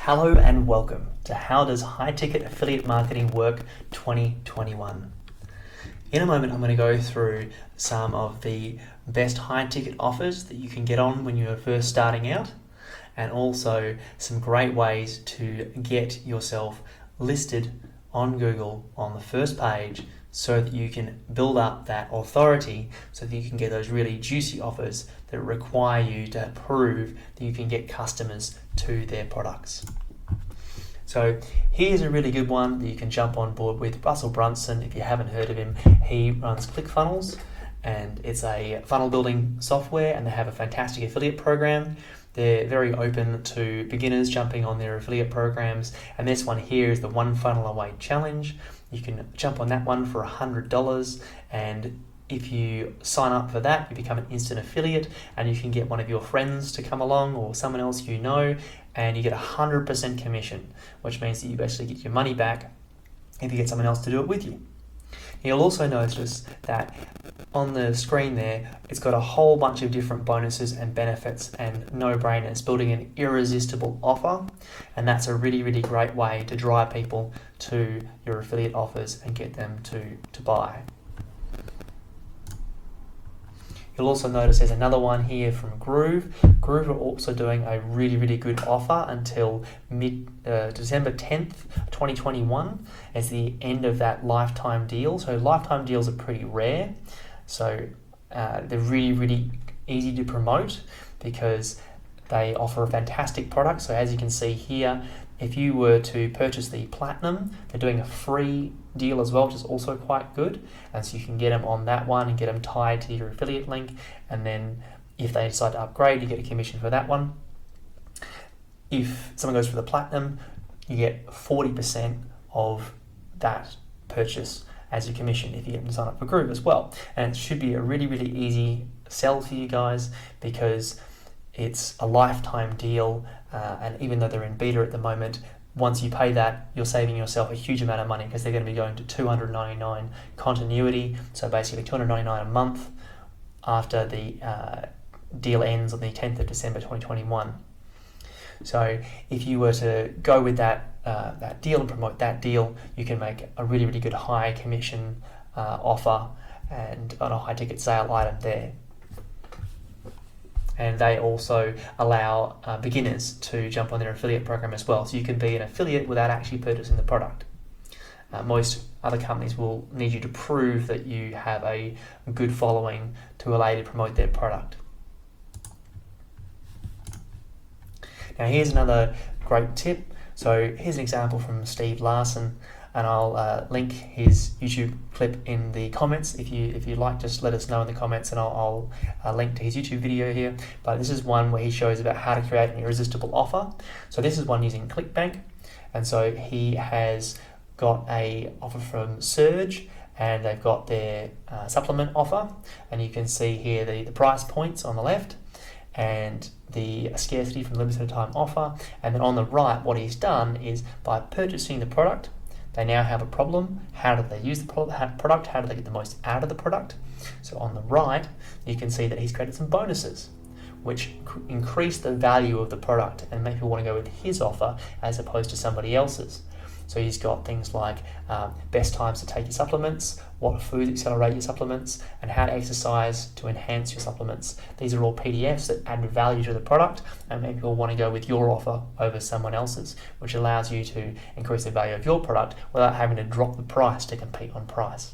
Hello and welcome to How Does High Ticket Affiliate Marketing Work 2021. In a moment, I'm going to go through some of the best high ticket offers that you can get on when you're first starting out, and also some great ways to get yourself listed on Google on the first page so that you can build up that authority so that you can get those really juicy offers that require you to prove that you can get customers to their products. So here's a really good one that you can jump on board with. Russell Brunson, if you haven't heard of him, he runs ClickFunnels, and it's a funnel building software, and they have a fantastic affiliate program. They're very open to beginners jumping on their affiliate programs, and this one here is the One Funnel Away Challenge. You can jump on that one for $100, and if you sign up for that, you become an instant affiliate, and you can get one of your friends to come along or someone else you know, and you get 100% commission, which means that you basically get your money back if you get someone else to do it with you. You'll also notice that on the screen there, it's got a whole bunch of different bonuses and benefits and no-brainers, building an irresistible offer, and that's a really, really great way to drive people to your affiliate offers and get them to buy. You'll also notice there's another one here from Groove. Groove are also doing a really, really good offer until December 10th, 2021 as the end of that lifetime deal. So lifetime deals are pretty rare. So they're really, really easy to promote because they offer a fantastic product. So as you can see here, if you were to purchase the Platinum, they're doing a free deal as well, which is also quite good. And so you can get them on that one and get them tied to your affiliate link. And then if they decide to upgrade, you get a commission for that one. If someone goes for the Platinum, you get 40% of that purchase as your commission if you get them to sign up for Groove as well. And it should be a really, really easy sell for you guys because it's a lifetime deal, and even though they're in beta at the moment, once you pay that, you're saving yourself a huge amount of money because they're going to be going to $299 continuity, so basically $299 a month after the deal ends on the 10th of December 2021. So if you were to go with that deal and promote that deal, you can make a really, really good high commission offer and on a high ticket sale item there. And they also allow beginners to jump on their affiliate program as well. So you can be an affiliate without actually purchasing the product. Most other companies will need you to prove that you have a good following to allow you to promote their product. Now here's another great tip. So here's an example from Steve Larsen, and I'll link his YouTube clip in the comments. If you'd like, just let us know in the comments, and I'll link to his YouTube video here. But this is one where he shows about how to create an irresistible offer. So this is one using ClickBank, and so he has got a offer from Surge, and they've got their supplement offer, and you can see here the price points on the left, and the scarcity from limited time offer. And then on the right, what he's done is by purchasing the product, they now have a problem. How do they use the product? How do they get the most out of the product? So on the right, you can see that he's created some bonuses, which increase the value of the product and make people want to go with his offer as opposed to somebody else's. So he's got things like best times to take your supplements, what foods accelerate your supplements, and how to exercise to enhance your supplements. These are all PDFs that add value to the product and make people want to go with your offer over someone else's, which allows you to increase the value of your product without having to drop the price to compete on price.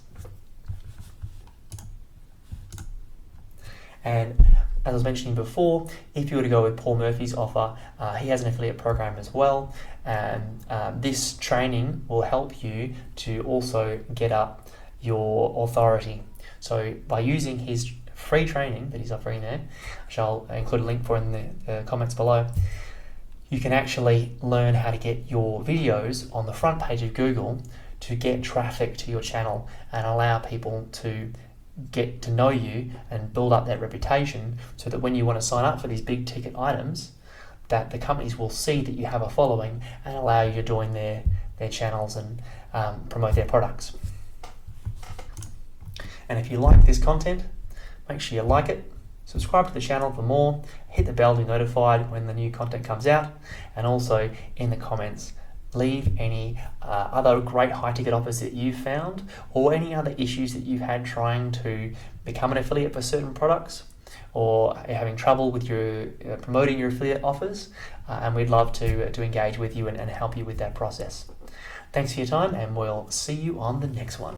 And as I was mentioning before, if you were to go with Paul Murphy's offer, he has an affiliate program as well, and this training will help you to also get up your authority. So by using his free training that he's offering there, which I'll include a link for in the comments below, you can actually learn how to get your videos on the front page of Google to get traffic to your channel and allow people to get to know you and build up that reputation so that when you want to sign up for these big ticket items, that the companies will see that you have a following and allow you to join their channels and promote their products. And if you like this content, make sure you like it, Subscribe to the channel for more, hit the bell to be notified when the new content comes out, and also in the comments leave any other great high ticket offers that you've found, or any other issues that you've had trying to become an affiliate for certain products, or having trouble with your promoting your affiliate offers, and we'd love to engage with you and help you with that process. Thanks for your time, and we'll see you on the next one.